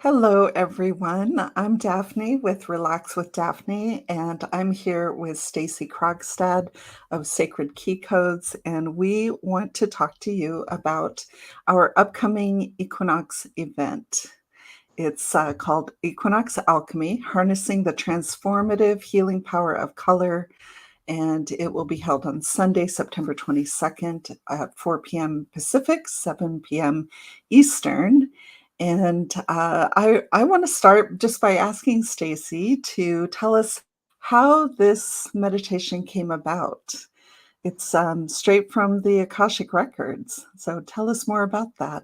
Hello, everyone. I'm Daphne with Relax with Daphne, and I'm here with Stacey Krogstad of Sacred Key Codes, and we want to talk to you about our upcoming Equinox event. It's called Equinox Alchemy, Harnessing the Transformative Healing Power of Color, and it will be held on Sunday, September 22nd at 4 p.m. Pacific, 7 p.m. Eastern. And I want to start just by asking Stacey to tell us how this meditation came about. It's straight from the Akashic Records. So tell us more about that.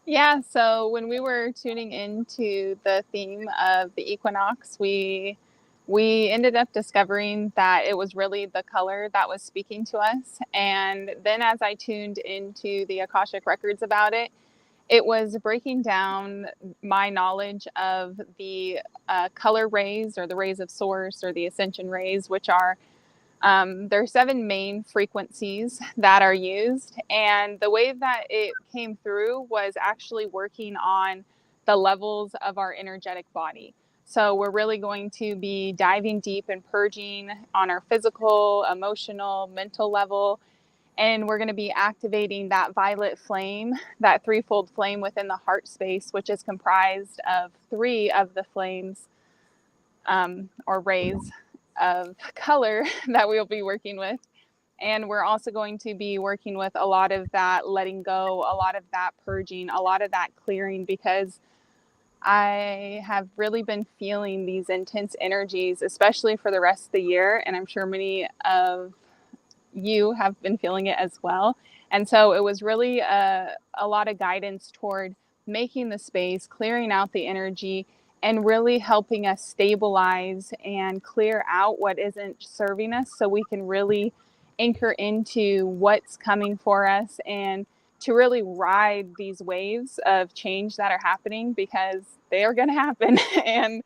Yeah, so when we were tuning into the theme of the equinox, we ended up discovering that it was really the color that was speaking to us. And then as I tuned into the Akashic records about it, it was breaking down my knowledge of the color rays or the rays of source or the ascension rays, which are there are 7 main frequencies that are used, and the way that it came through was actually working on the levels of our energetic body. So we're really going to be diving deep and purging on our physical, emotional, mental level, and we're going to be activating that violet flame, that threefold flame within the heart space, which is comprised of 3 of the flames or rays of color that we'll be working with. And we're also going to be working with a lot of that letting go, a lot of that purging, a lot of that clearing, because I have really been feeling these intense energies, especially for the rest of the year. And I'm sure many of you have been feeling it as well. And so it was really a lot of guidance toward making the space, clearing out the energy, and really helping us stabilize and clear out what isn't serving us so we can really anchor into what's coming for us and to really ride these waves of change that are happening, because they are going to happen and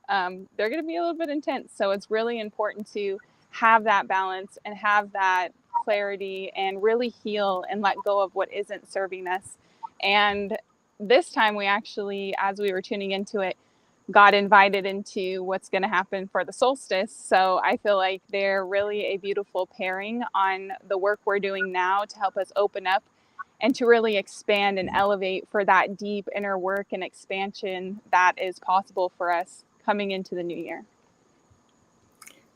they're going to be a little bit intense. So it's really important to have that balance and have that clarity and really heal and let go of what isn't serving us. And this time we actually, as we were tuning into it, got invited into what's going to happen for the solstice. So I feel like they're really a beautiful pairing on the work we're doing now to help us open up and to really expand and elevate for that deep inner work and expansion that is possible for us coming into the new year.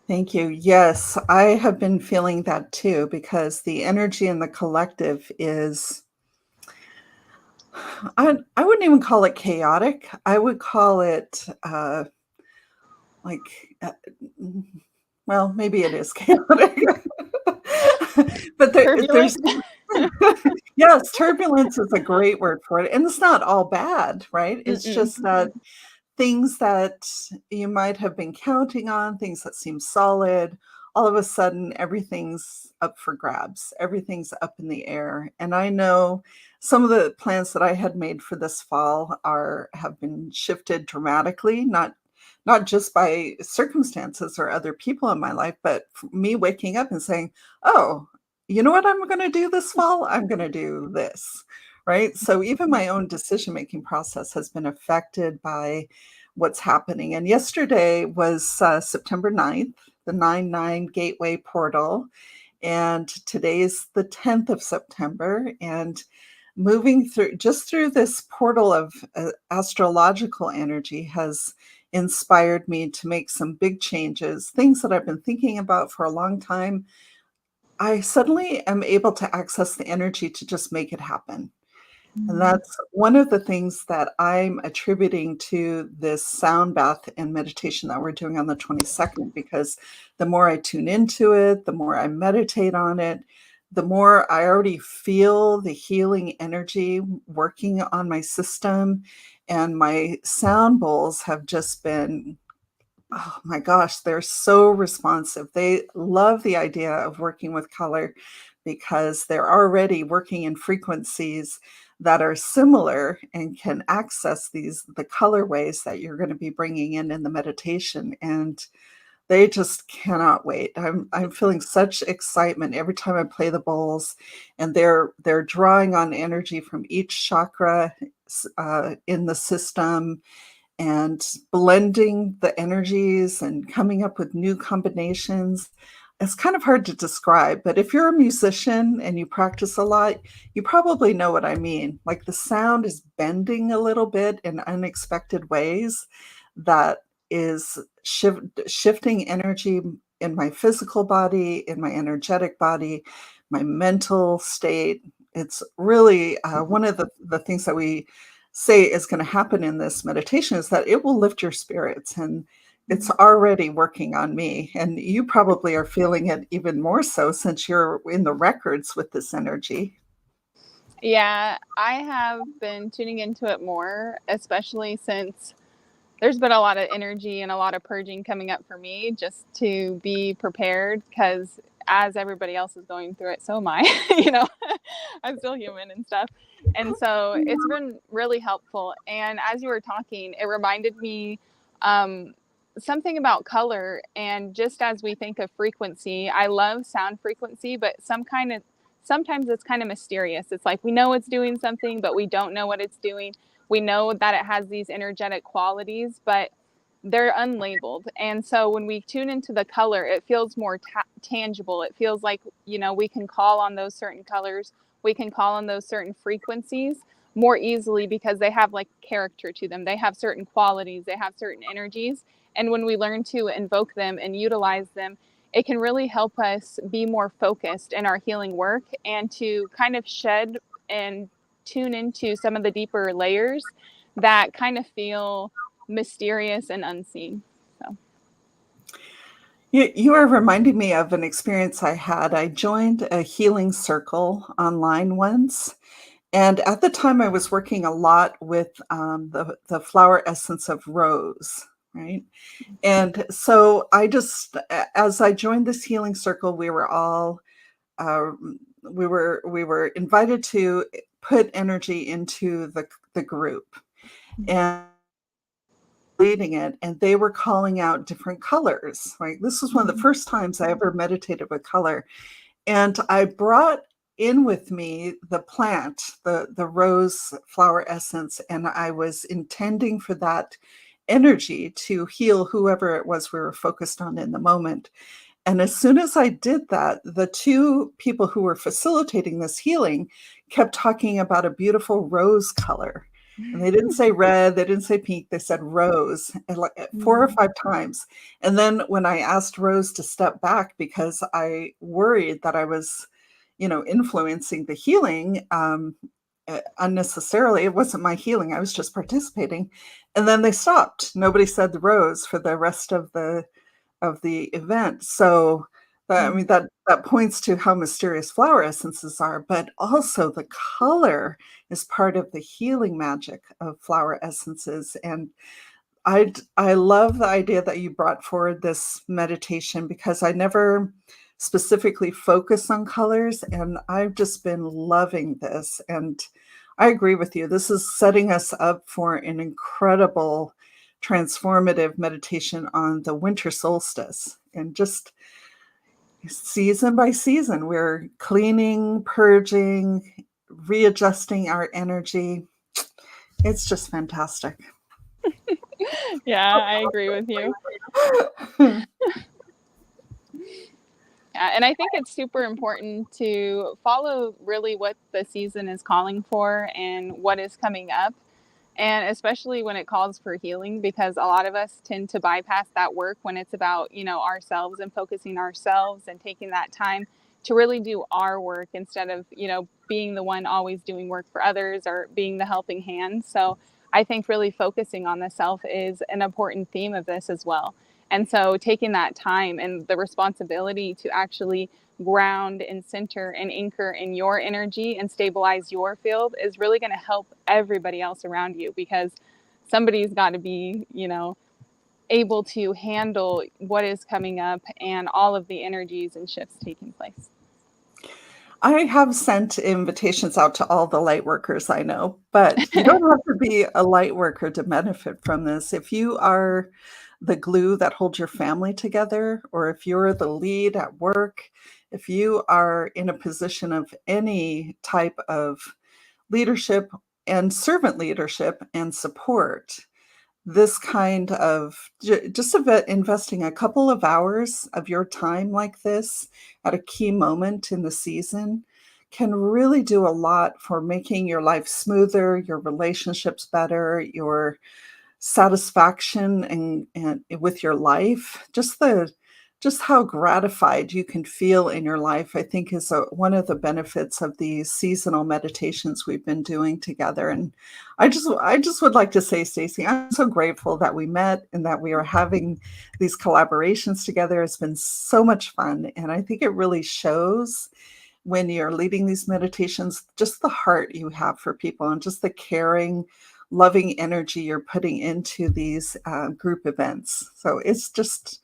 Thank you. Yes, I have been feeling that too, because the energy in the collective is, I wouldn't even call it chaotic. I would call it like, uh, well, maybe it is chaotic. But Turbulent. there's, yes, turbulence is a great word for it. And it's not all bad, right? It's Mm-mm. just that things that you might have been counting on, things that seem solid, all of a sudden everything's up for grabs. Everything's up in the air. And I know some of the plans that I had made for this fall have been shifted dramatically, not just by circumstances or other people in my life, but me waking up and saying, "Oh, you know what I'm going to do this fall? I'm going to do this." Right? So even my own decision-making process has been affected by what's happening. And yesterday was September 9th, the 9/9 Gateway Portal. And today is the 10th of September. And moving through this portal of astrological energy has inspired me to make some big changes, things that I've been thinking about for a long time. I suddenly am able to access the energy to just make it happen. And that's one of the things that I'm attributing to this sound bath and meditation that we're doing on the 22nd, because the more I tune into it, the more I meditate on it, the more I already feel the healing energy working on my system. And my sound bowls have just been, oh my gosh, they're so responsive. They love the idea of working with color because they're already working in frequencies that are similar and can access the colorways that you're going to be bringing in the meditation. And They just cannot wait. I'm feeling such excitement every time I play the bowls, and they're drawing on energy from each chakra in the system, and blending the energies and coming up with new combinations. It's kind of hard to describe, but if you're a musician and you practice a lot, you probably know what I mean. Like the sound is bending a little bit in unexpected ways that is shifting energy in my physical body, in my energetic body, my mental state. It's really one of the things that we say is going to happen in this meditation is that it will lift your spirits, and it's already working on me, and you probably are feeling it even more so since you're in the records with this energy. Yeah, I have been tuning into it more, especially since there's been a lot of energy and a lot of purging coming up for me, just to be prepared, because as everybody else is going through it, so am I. you know, I'm still human and stuff. And so it's been really helpful. And as you were talking, it reminded me um, something about color. And just as we think of frequency, I love sound frequency, but sometimes it's kind of mysterious. It's like we know it's doing something, but we don't know what it's doing. We know that it has these energetic qualities, but they're unlabeled. And so when we tune into the color, it feels more tangible. It feels like, we can call on those certain colors. We can call on those certain frequencies more easily because they have like character to them. They have certain qualities, they have certain energies. And when we learn to invoke them and utilize them, it can really help us be more focused in our healing work and to kind of shed and tune into some of the deeper layers that kind of feel mysterious and unseen. So You are reminding me of an experience I had. I joined a healing circle online once, and at the time I was working a lot with the flower essence of rose, right? And so as I joined this healing circle, we were all uh, we were invited to put energy into the group and leading it, and they were calling out different colors. Right, this was one of the first times I ever meditated with color, and I brought in with me the plant, the rose flower essence, and I was intending for that energy to heal whoever it was we were focused on in the moment. And as soon as I did that, the two people who were facilitating this healing kept talking about a beautiful rose color. And they didn't say red, they didn't say pink, they said rose, and like 4 or 5 times. And then when I asked Rose to step back because I worried that I was, influencing the healing unnecessarily, it wasn't my healing, I was just participating. And then they stopped. Nobody said the rose for the rest of the event. So I mean that points to how mysterious flower essences are, but also the color is part of the healing magic of flower essences. And I love the idea that you brought forward this meditation because I never specifically focus on colors, and I've just been loving this. And I agree with you. This is setting us up for an incredible transformative meditation on the winter solstice. And just season by season, we're cleaning, purging, readjusting our energy. It's just fantastic. yeah, I agree with you. Yeah, and I think it's super important to follow really what the season is calling for and what is coming up. And especially when it calls for healing, because a lot of us tend to bypass that work when it's about, ourselves and focusing ourselves and taking that time to really do our work instead of, being the one always doing work for others or being the helping hand. So I think really focusing on the self is an important theme of this as well. And so taking that time and the responsibility to actually ground and center and anchor in your energy and stabilize your field is really going to help everybody else around you, because somebody's got to be, able to handle what is coming up and all of the energies and shifts taking place. I have sent invitations out to all the light workers I know, but you don't have to be a light worker to benefit from this. If you are the glue that holds your family together, or if you're the lead at work, if you are in a position of any type of leadership and servant leadership and support, this kind of just investing a couple of hours of your time like this at a key moment in the season can really do a lot for making your life smoother, your relationships better, your satisfaction and with your life. Just how gratified you can feel in your life, I think, is one of the benefits of these seasonal meditations we've been doing together. And I just would like to say, Stacey, I'm so grateful that we met and that we are having these collaborations together. It's been so much fun, and I think it really shows when you're leading these meditations, just the heart you have for people and just the caring, loving energy you're putting into these group events. So it's just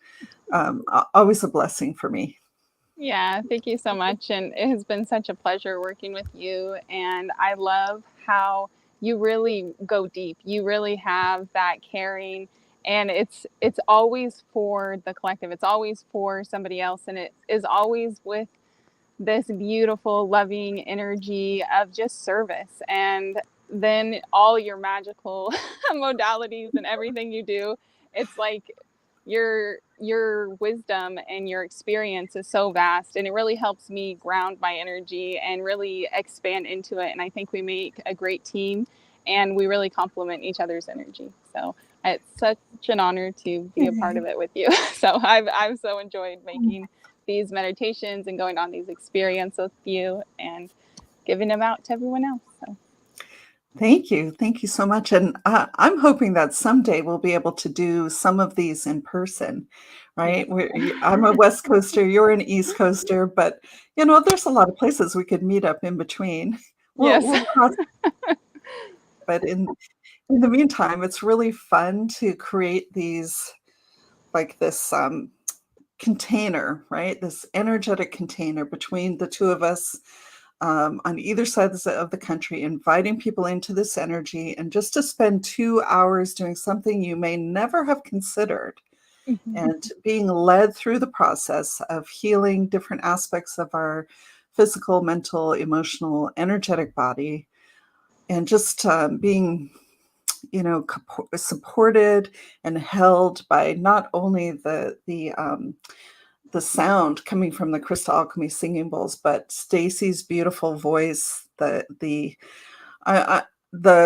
always a blessing for me. Yeah, thank you so much. And it has been such a pleasure working with you. And I love how you really go deep. You really have that caring, and it's always for the collective. It's always for somebody else, and it is always with this beautiful, loving energy of just service. And then all your magical modalities and everything you do, it's like your wisdom and your experience is so vast, and it really helps me ground my energy and really expand into it. And I think we make a great team, and we really complement each other's energy. So it's such an honor to be a part of it with you. So I've so enjoyed making these meditations and going on these experiences with you and giving them out to everyone else. So Thank you. Thank you so much. And I'm hoping that someday we'll be able to do some of these in person, yes. right? I'm a West Coaster, you're an East Coaster, but there's a lot of places we could meet up in between. We'll, Yes. we'll cross, but in the meantime, it's really fun to create these like this container, right? This energetic container between the two of us on either side of the country, inviting people into this energy and just to spend 2 hours doing something you may never have considered Mhm. and being led through the process of healing different aspects of our physical, mental, emotional, energetic body, and just being supported and held by not only the sound coming from the crystal alchemy singing bowls, but Stacy's beautiful voice, the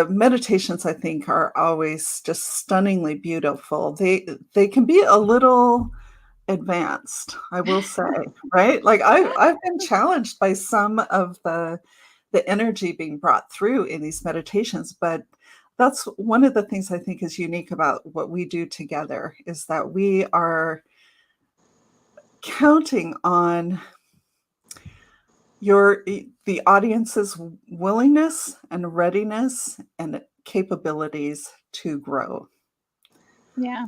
meditations I think are always just stunningly beautiful. They can be a little advanced, I will say, right? Like I've been challenged by some of the energy being brought through in these meditations, but that's one of the things I think is unique about what we do together is that we are counting on the audience's willingness and readiness and capabilities to grow. Yeah.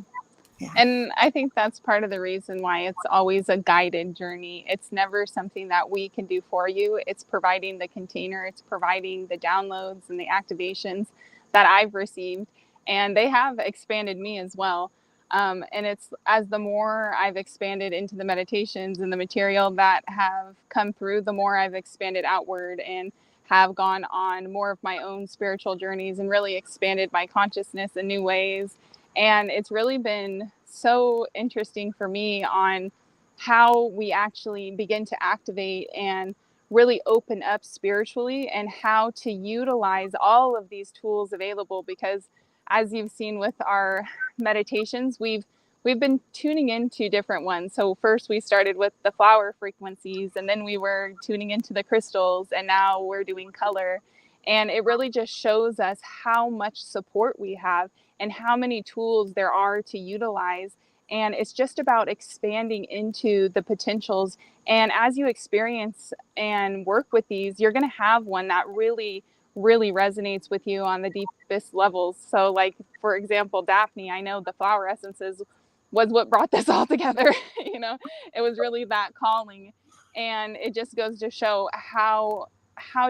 Yeah. And I think that's part of the reason why it's always a guided journey. It's never something that we can do for you. It's providing the container, it's providing the downloads and the activations that I've received. And they have expanded me as well. And it's as the more I've expanded into the meditations and the material that have come through, the more I've expanded outward and have gone on more of my own spiritual journeys and really expanded my consciousness in new ways. And it's really been so interesting for me on how we actually begin to activate and really open up spiritually and how to utilize all of these tools available. Because as you've seen with our meditations, we've been tuning into different ones. So first we started with the flower frequencies, and then we were tuning into the crystals, and now we're doing color. And it really just shows us how much support we have and how many tools there are to utilize. And it's just about expanding into the potentials. And as you experience and work with these, you're going to have one that really, really resonates with you on the deepest levels. So, like, for example, Daphne, I know the flower essences was what brought this all together. It was really that calling. And it just goes to show how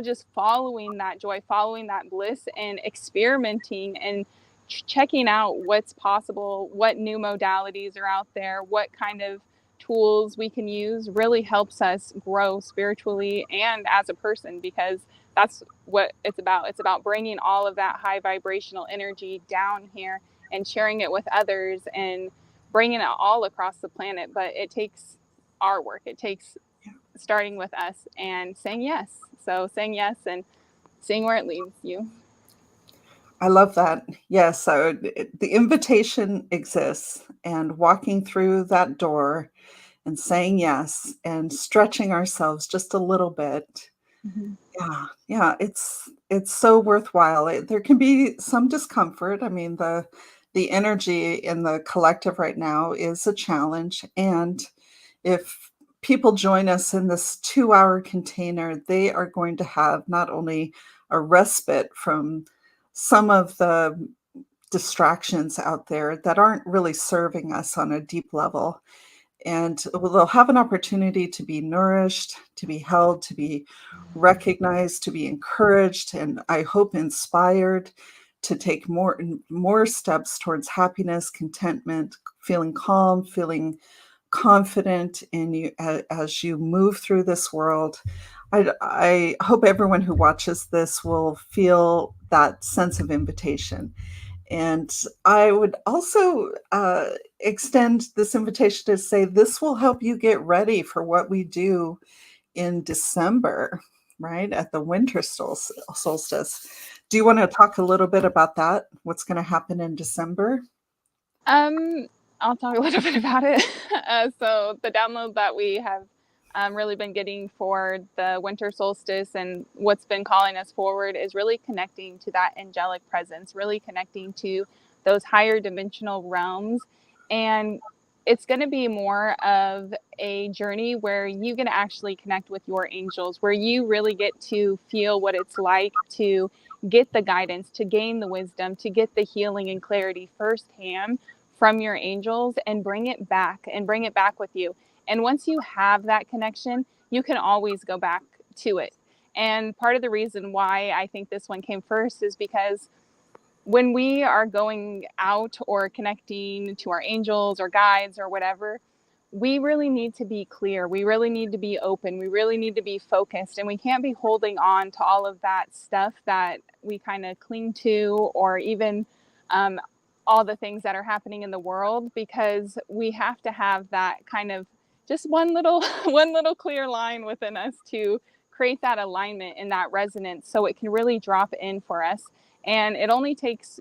just following that joy, following that bliss, and experimenting and checking out what's possible, what new modalities are out there, what kind of tools we can use really helps us grow spiritually and as a person, because that's what it's about. It's about bringing all of that high vibrational energy down here and sharing it with others and bringing it all across the planet. But it takes our work. It takes starting with us and saying yes. So saying yes and seeing where it leads you. I love that. Yes, so the invitation exists, and walking through that door and saying yes and stretching ourselves just a little bit. Mm-hmm. Yeah, yeah, it's so worthwhile. There can be some discomfort. I mean, the energy in the collective right now is a challenge, and if people join us in this 2-hour container, they are going to have not only a respite from some of the distractions out there that aren't really serving us on a deep level, and they'll have an opportunity to be nourished, to be held, to be recognized, to be encouraged, and I hope inspired to take more and more steps towards happiness, contentment, feeling calm, feeling confident in you as you move through this world. I hope everyone who watches this will feel that sense of invitation. And I would also extend this invitation to say this will help you get ready for what we do in December, right? At the winter solstice. Do you want to talk a little bit about that? What's going to happen in December? Um, I'll talk a little bit about it. So the download that we have really been getting for the winter solstice and what's been calling us forward is really connecting to that angelic presence, really connecting to those higher dimensional realms. And it's going to be more of a journey where you get to actually connect with your angels, where you really get to feel what it's like to get the guidance, to gain the wisdom, to get the healing and clarity firsthand from your angels and bring it back with you. And once you have that connection, you can always go back to it. And part of the reason why I think this one came first is because when we are going out or connecting to our angels or guides or whatever, we really need to be clear. We really need to be open. We really need to be focused. And we can't be holding on to all of that stuff that we kind of cling to, or even um, all the things that are happening in the world, because we have to have that kind of just one little one little clear line within us to create that alignment and that resonance so it can really drop in for us. And it only takes,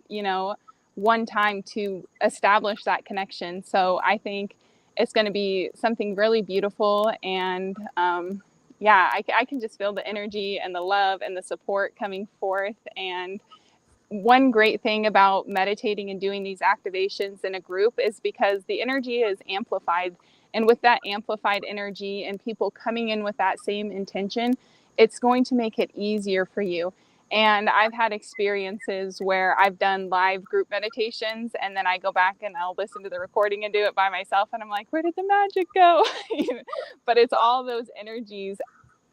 one time to establish that connection. So I think it's going to be something really beautiful. And yeah, I can just feel the energy and the love and the support coming forth. And one great thing about meditating and doing these activations in a group is because the energy is amplified. And with that amplified energy and people coming in with that same intention, it's going to make it easier for you. And I've had experiences where I've done live group meditations and then I go back and I'll listen to the recording and do it by myself. And I'm like, where did the magic go? But it's all those energies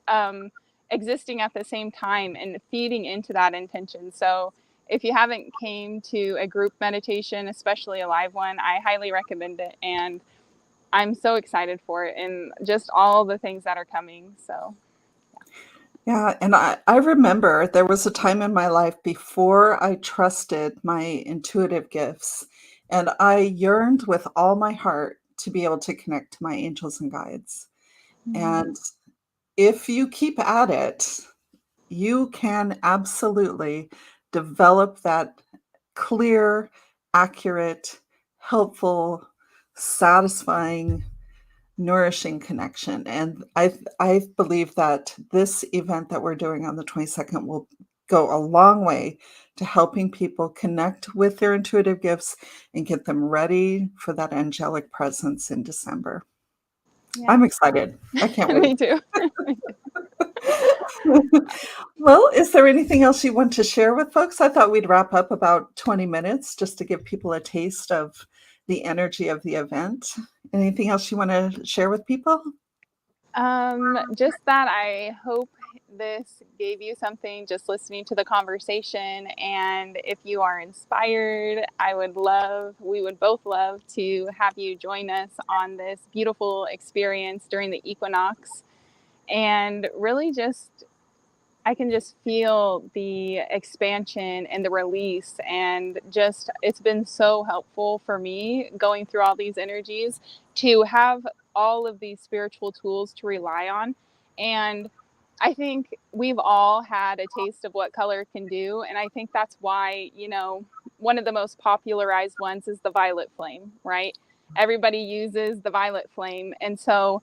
um, existing at the same time and feeding into that intention. So if you haven't came to a group meditation, especially a live one, I highly recommend it. And I'm so excited for it and just all the things that are coming. So Yeah, and I remember there was a time in my life before I trusted my intuitive gifts, and I yearned with all my heart to be able to connect to my angels and guides. And if you keep at it, you can absolutely develop that clear, accurate, helpful, satisfying, nourishing connection. And I believe that this event that we're doing on the 22nd will go a long way to helping people connect with their intuitive gifts and get them ready for that angelic presence in December. yeah, I'm excited. I can't wait. me too. Well, is there anything else you want to share with folks? I thought we'd wrap up about 20 minutes just to give people a taste of the energy of the event. Anything else you want to share with people? Just that I hope this gave you something just listening to the conversation. And if you are inspired, we would both love to have you join us on this beautiful experience during the equinox. And really I can just feel the expansion and the release, and just it's been so helpful for me going through all these energies to have all of these spiritual tools to rely on. And I think we've all had a taste of what color can do, and I think that's why, one of the most popularized ones is the violet flame, right? Everybody uses the violet flame. And so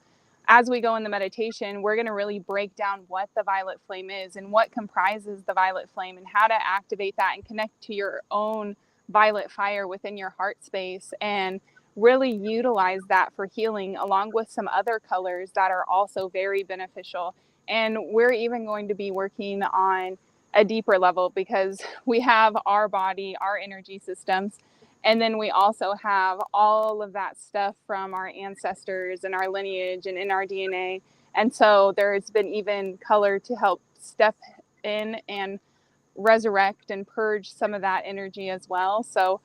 as we go in the meditation, we're going to really break down what the violet flame is and what comprises the violet flame and how to activate that and connect to your own violet fire within your heart space, and really utilize that for healing along with some other colors that are also very beneficial. And we're even going to be working on a deeper level, because we have our body, our energy systems, and then we also have all of that stuff from our ancestors and our lineage and in our DNA. And so there's been even color to help step in and resurrect and purge some of that energy as well. So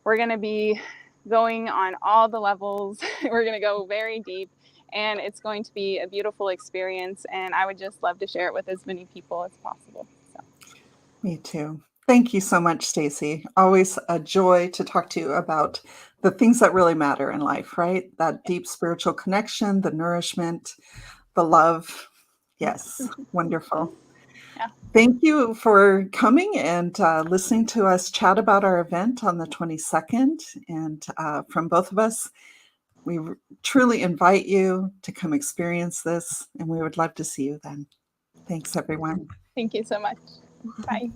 we're going to be going on all the levels. We're going to go very deep, and it's going to be a beautiful experience. And I would just love to share it with as many people as possible. So. Me too. Thank you so much, Stacey. Always a joy to talk to you about the things that really matter in life, right? That deep spiritual connection, the nourishment, the love. Yes, wonderful. Yeah. Thank you for coming and listening to us chat about our event on the 22nd. And from both of us, we truly invite you to come experience this, and we would love to see you then. Thanks, everyone. Thank you so much. Bye.